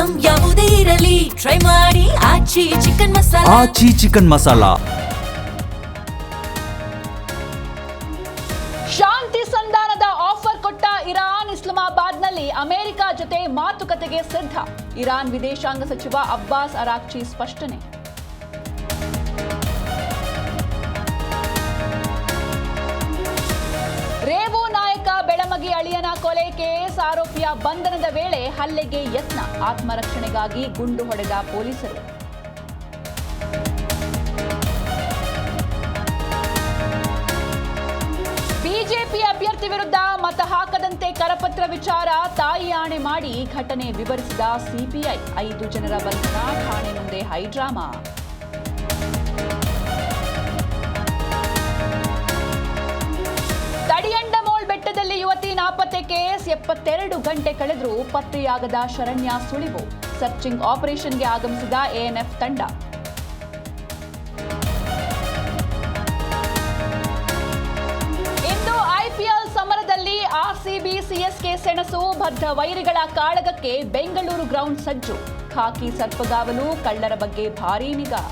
Item ಯಾವುದೇ ಇರಲಿ try ಮಾಡಿ ಆಚಿ ಚಿಕನ್ ಮಸಾಲಾ. ಆಚಿ ಚಿಕನ್ ಮಸಾಲಾ. ಶಾಂತಿ ಸಂಧಾನದ ಆಫರ್ ಕೊಟ್ಟ ಇರಾನ್ ಇಸ್ಲಾಮಾಬಾದ್ನಲ್ಲಿ ಅಮೆರಿಕ ಜೊತೆ ಮಾತುಕತೆಗೆ ಸಿದ್ಧ. ಇರಾನ್ ವಿದೇಶಾಂಗ ಸಚಿವ ಅಬ್ಬಾಸ್ ಅರಾಕ್ಚಿ ಸ್ಪಷ್ಟನೆ. ರೇವು ನಾಯಕ ಬೆಳಮಗಿ ಅಳಿಯನ ಕೊಲೆ ಕೇಸ್ ಆರೋಪಿಯ ಬಂಧನದ ವೇಳೆ ಹಲ್ಲೆಗೆ ಯತ್ನ. ಆತ್ಮರಕ್ಷಣೆಗಾಗಿ ಗುಂಡು ಹೊಡೆದ ಪೊಲೀಸರು. ಬಿಜೆಪಿ ಅಭ್ಯರ್ಥಿ ವಿರುದ್ಧ ಮತ ಹಾಕದಂತೆ ಕರಪತ್ರ ವಿಚಾರ ತಾಯಿ ಆಣೆ ಮಾಡಿ ಘಟನೆ ವಿವರಿಸಿದ ಸಿಪಿಐ. 5 ಜನರ ಬಂಧನ, ಠಾಣೆ ಮುಂದೆ ಹೈಡ್ರಾಮಾ. ತಡಿಯಂಡಮೋಳ್ ಬೆಟ್ಟದಲ್ಲಿ ಯುವತಿ ನಾಪತ್ತೆ ಕೇಸ್. 72 ಗಂಟೆ ಕಳೆದರೂ ಪತ್ತೆಯಾಗದ ಶರಣ್ಯ ಸುಳಿವು. ಸರ್ಚಿಂಗ್ ಆಪರೇಷನ್ಗೆ ಆಗಮಿಸಿದ ಎಎನ್ಎಫ್ ತಂಡ. ಇಂದು ಐಪಿಎಲ್ ಸಮರದಲ್ಲಿ ಆರ್ಸಿಬಿ ಸಿಎಸ್ಕೆ ಸೆಣಸು. ಬದ್ಧ ವೈರಿಗಳ ಕಾಳಗಕ್ಕೆ ಬೆಂಗಳೂರು ಗ್ರೌಂಡ್ ಸಜ್ಜು. ಖಾಕಿ ಸರ್ಪಗಾವಲು, ಕಳ್ಳರ ಬಗ್ಗೆ ಭಾರೀ ನಿಗಾ.